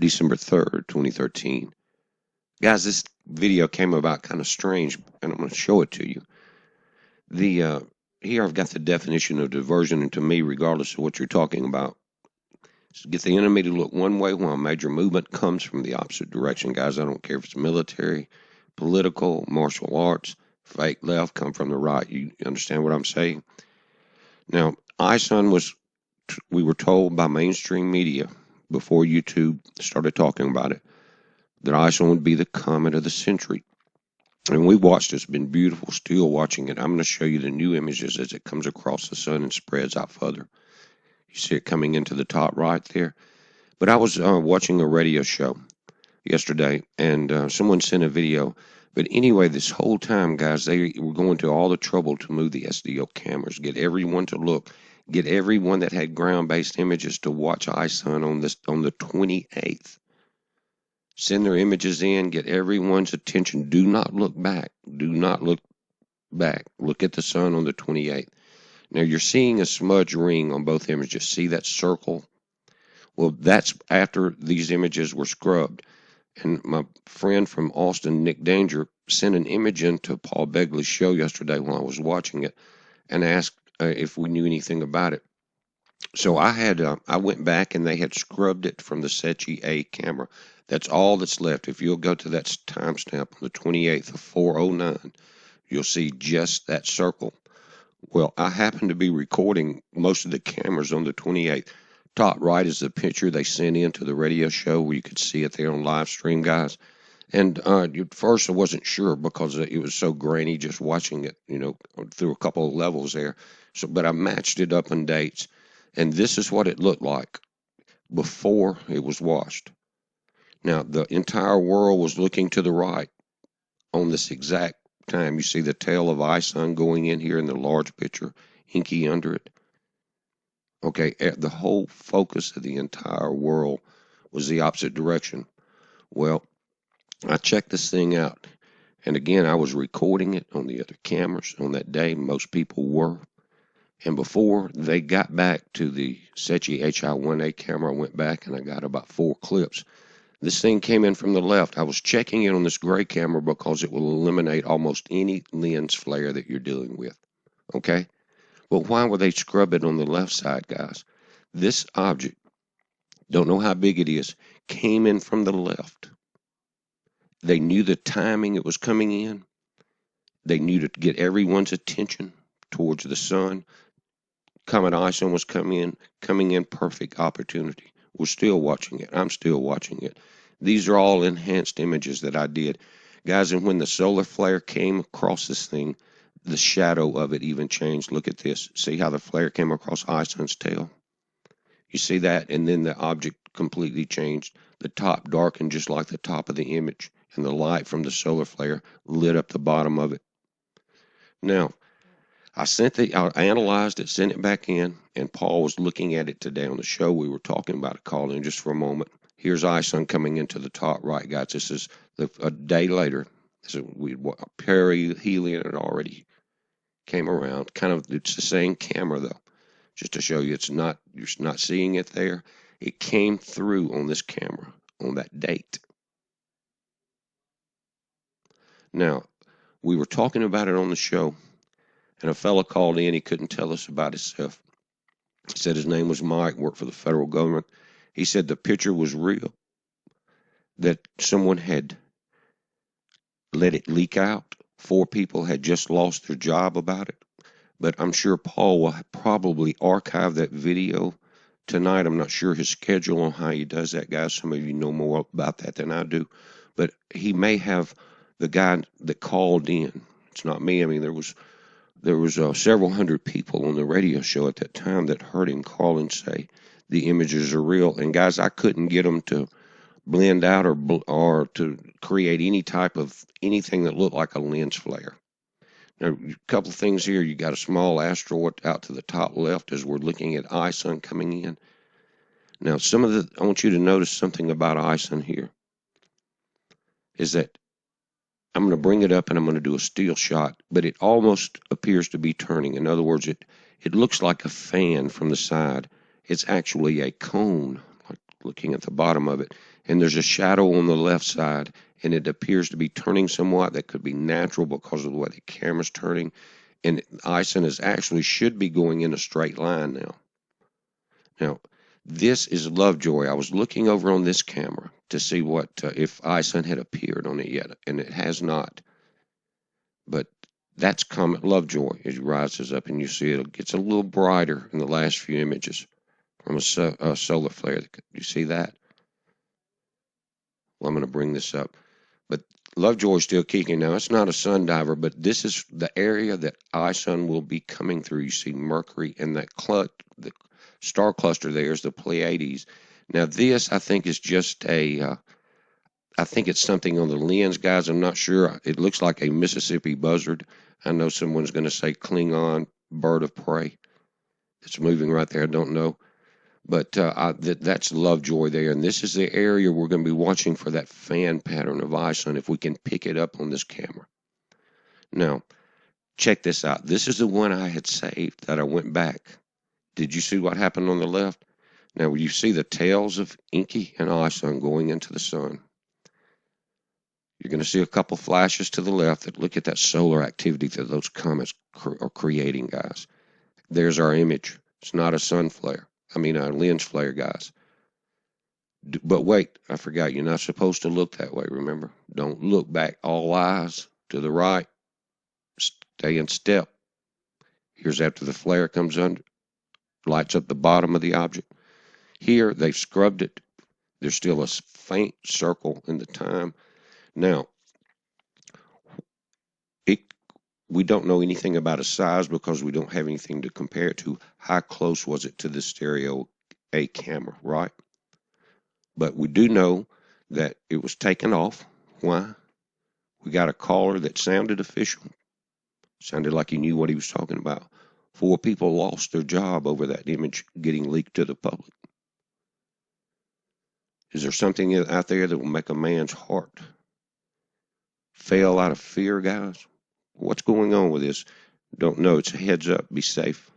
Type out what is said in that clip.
December 3rd, 2013. Guys, this video came about kind of strange, and I'm going to show it to you. Here I've got the definition of diversion, and to me, regardless of what you're talking about, is get the enemy to look one way while major movement comes from the opposite direction. Guys, I don't care if it's military, political, martial arts, fake left, come from the right. You understand what I'm saying? Now, ISON we were told by mainstream media before YouTube started talking about it, that ISON would be the comet of the century. And we watched it. It's been beautiful, still watching it. I'm going to show you the new images as it comes across the sun and spreads out further. You see it coming into the top right there. But I was watching a radio show yesterday, and someone sent a video. But anyway, this whole time, guys, they were going to all the trouble to move the SDO cameras, get everyone to look, get everyone that had ground-based images to watch ISON on the 28th. Send their images in, get everyone's attention. Do not look back. Do not look back. Look at the sun on the 28th. Now, you're seeing a smudge ring on both images. See that circle? Well, that's after these images were scrubbed. And my friend from Austin, Nick Danger, sent an image into Paul Begley's show yesterday while I was watching it and asked if we knew anything about it. So I went back and they had scrubbed it from the Sechi A camera. That's all that's left. If you'll go to that timestamp on the 28th of 4:09, you'll see just that circle. Well, I happen to be recording most of the cameras on the 28th. Top right is the picture they sent in to the radio show where you could see it there on live stream, guys. And at first I wasn't sure because it was so grainy just watching it, through a couple of levels there. But I matched it up in dates, and this is what it looked like before it was washed. Now, the entire world was looking to the right on this exact time. You see the tail of ISON going in here in the large picture, inky under it. Okay, the whole focus of the entire world was the opposite direction. Well, I checked this thing out, and again, I was recording it on the other cameras on that day. Most people were. And before they got back to the Sechi HI-1A camera, I went back and I got about 4 clips. This thing came in from the left. I was checking it on this gray camera because it will eliminate almost any lens flare that you're dealing with. Okay? But why would they scrub it on the left side, guys? This object, don't know how big it is, came in from the left. They knew the timing it was coming in. They knew to get everyone's attention towards the sun. Comet ISON was coming in perfect opportunity. We're still watching it. I'm still watching it. These are all enhanced images that I did. Guys, and when the solar flare came across this thing, the shadow of it even changed. Look at this. See how the flare came across ISON's tail? You see that? And then the object completely changed. The top darkened just like the top of the image, and the light from the solar flare lit up the bottom of it. Now, I analyzed it, sent it back in, and Paul was looking at it today on the show. We were talking about it, called in just for a moment. Here's ISON coming into the top right, guys. This is a day later. So perihelion had already came around. It's the same camera though. Just to show you, you're not seeing it there. It came through on this camera on that date. Now, we were talking about it on the show, and a fellow called in. He couldn't tell us about himself. He said his name was Mike, worked for the federal government. He said the picture was real, that someone had let it leak out. 4 people had just lost their job about it. But I'm sure Paul will probably archive that video tonight. I'm not sure his schedule on how he does that, guys. Some of you know more about that than I do. But he may have the guy that called in. It's not me. I mean, there was several hundred people on the radio show at that time that heard him call and say the images are real. And guys, I couldn't get them to blend out or to create any type of anything that looked like a lens flare. Now, a couple of things here. You got a small asteroid out to the top left as we're looking at ISON coming in. Now, I want you to notice something about ISON here. Is that I'm going to bring it up and I'm going to do a still shot, but it almost appears to be turning. In other words, it looks like a fan from the side. It's actually a cone, looking at the bottom of it, and there's a shadow on the left side, and it appears to be turning somewhat. That could be natural because of the way the camera's turning, and ISON is actually should be going in a straight line now. Now, this is Lovejoy. I was looking over on this camera to see what if ISON had appeared on it yet, and it has not. But that's Comet Lovejoy. As it rises up and you see it gets a little brighter in the last few images from a solar flare. You see that? Well, I'm going to bring this up. But Lovejoy's still kicking. Now, it's not a sun diver, but this is the area that ISON will be coming through. You see Mercury and that the star cluster there is the Pleiades. Now, this, I think, is just I think it's something on the lens, guys. I'm not sure. It looks like a Mississippi buzzard. I know someone's going to say Klingon bird of prey. It's moving right there. I don't know. But that's Lovejoy there. And this is the area we're going to be watching for that fan pattern of ISON if we can pick it up on this camera. Now, check this out. This is the one I had saved that I went back. Did you see what happened on the left? Now, you see the tails of Inky and ISON going into the sun. You're going to see a couple flashes to the left that look at that solar activity that those comets are creating, guys. There's our image. It's not a sun flare. I mean, a lens flare, guys. But wait, I forgot. You're not supposed to look that way, remember? Don't look back. All eyes to the right. Stay in step. Here's after the flare comes under. Lights up the bottom of the object. Here, they've scrubbed it. There's still a faint circle in the time. Now, we don't know anything about its size because we don't have anything to compare it to. How close was it to the stereo A camera, right? But we do know that it was taken off. Why? We got a caller that sounded official. Sounded like he knew what he was talking about. 4 people lost their job over that image getting leaked to the public. Is there something out there that will make a man's heart fail out of fear, guys? What's going on with this? Don't know. It's a heads up. Be safe.